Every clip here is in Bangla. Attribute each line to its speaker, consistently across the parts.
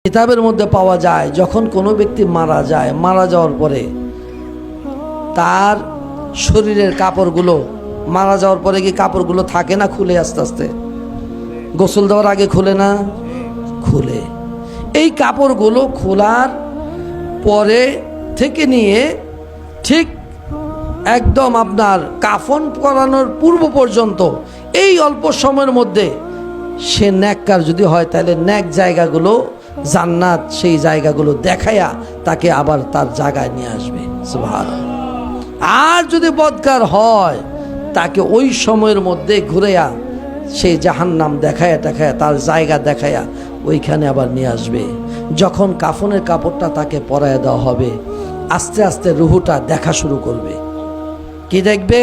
Speaker 1: কিতাবের মধ্যে পাওয়া যায় যখন কোনো ব্যক্তি মারা যায়, মারা যাওয়ার পরে তার শরীরের কাপড়গুলো, মারা যাওয়ার পরে কি কাপড়গুলো থাকে না খুলে আস্তে আস্তে? গোসল দেওয়ার আগে খুলে না? খুলে। এই কাপড়গুলো খোলার পরে থেকে নিয়ে ঠিক একদম আপনার কাফন করানোর পূর্ব পর্যন্ত এই অল্প সময়ের মধ্যে সে নেককার যদি হয় তাহলে নেক জায়গাগুলো, জান্নাত সেই জায়গাগুলো দেখায়া তাকে আবার তার জায়গায় নিয়ে আসবে। সুবহানাল্লাহ। আর যদি বদকার হয় তাকে ওই সময়ের মধ্যে ঘুরেয়া সেই জাহান্নাম দেখায়া তার জায়গা দেখায়া ওইখানে আবার নিয়ে আসবে। যখন কাফনের কাপড়টা তাকে পরায় দেওয়া হবে, আস্তে আস্তে রুহুটা দেখা শুরু করবে। কি দেখবে?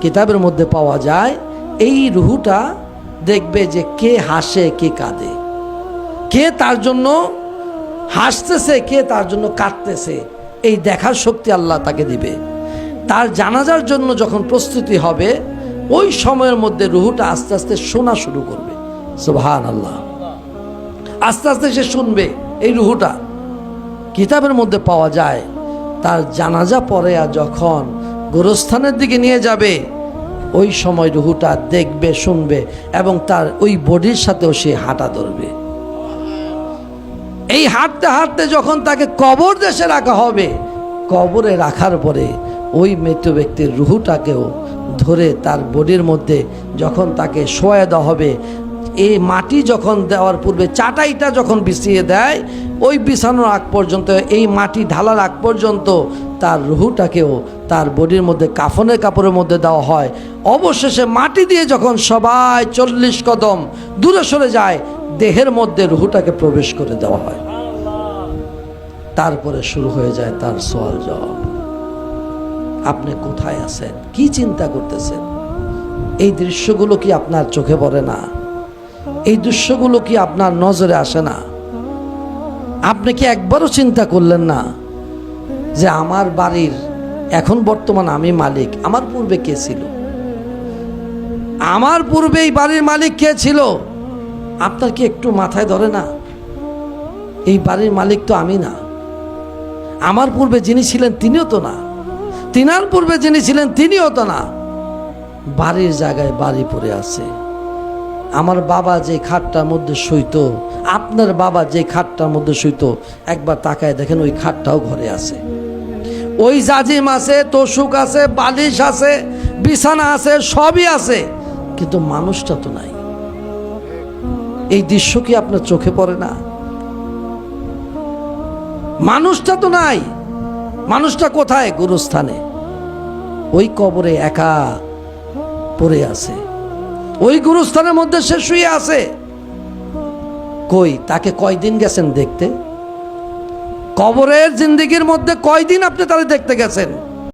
Speaker 1: কিতাবের মধ্যে পাওয়া যায় এই রুহুটা দেখবে যে কে হাসে কে কাঁদে, কে তার জন্য হাসতেছে কে তার জন্য কাঁদতেছে, এই দেখার শক্তি আল্লাহ তাকে দিবে। তার জানাজার জন্য যখন প্রস্তুতি হবে ওই সময়ের মধ্যে রুহুটা আস্তে আস্তে শোনা শুরু করবে। সুবহানাল্লাহ। আস্তে আস্তে সে শুনবে। এই রুহুটা কিতাবের মধ্যে পাওয়া যায় তার জানাজা পরে যখন গোরস্থানের দিকে নিয়ে যাবে ওই সময় রুহুটা দেখবে, শুনবে এবং তার ওই বডির সাথেও সে হাঁটা ধরবে। এই হাঁটতে হাঁটতে যখন তাকে কবর দেশে রাখা হবে, কবরে রাখার পরে ওই মৃত ব্যক্তির রুহুটাকেও ধরে তার বডির মধ্যে যখন তাকে শোয়া দেওয়া হবে, এই মাটি যখন দেওয়ার পূর্বে চাটাইটা যখন বিছিয়ে দেয়, ওই বিছানোর আগ পর্যন্ত, এই মাটি ঢালার আগ পর্যন্ত তার রুহুটাকেও তার বডির মধ্যে কাফনের কাপড়ের মধ্যে দেওয়া হয়। অবশেষে মাটি দিয়ে যখন সবাই 40 কদম দূরে সরে যায়, দেহের মধ্যে রুহুটাকে প্রবেশ করে দেওয়া হয়। তারপরে শুরু হয়ে যায় তার সওয়াল জবাব। আপনি কোথায় আছেন? কি চিন্তা করতেছেন? এই দৃশ্যগুলো কি আপনার চোখে পড়ে না? এই দৃশ্যগুলো কি আপনার নজরে আসে না? আপনি কি একবারও চিন্তা করলেন না যে আমার বাড়ির এখন বর্তমান আমি মালিক, আমার পূর্বে কে ছিল? আমার পূর্বে এই বাড়ির মালিক কে ছিল? আপনার কি একটু মাথায় ধরে না? এই বাড়ির মালিক তো আমি না। আমার পূর্বে যিনি ছিলেন তিনিও তো না, তিনার পূর্বে যিনি ছিলেন তিনিও তো না। বাড়ির জায়গায় বাড়ি পড়ে আছে। আমার বাবা যে খাটটার মধ্যে শুইতো, আপনার বাবা যে খাটটার মধ্যে শুইতো, একবার তাকায় দেখেন ওই খাটটাও ঘরে আছে। ওই জাজিম আছে, তোষক আছে, বালিশ আছে, বিছানা আছে, সবই আছে, কিন্তু মানুষটা তো নাই। এই দৃশ্য কি আপনার চোখে পড়ে না? মানুষটা তো নাই। মানুষটা কোথায়? গুরুস্থানে, ওই কবরে একা পড়ে আছে। ওই গুরুস্থানের মধ্যে সে শুয়ে আছে। কই তাকে কয়দিন গেছেন দেখতে? কবরের জিন্দেগির মধ্যে কয়দিন আপনি তারে দেখতে গেছেন?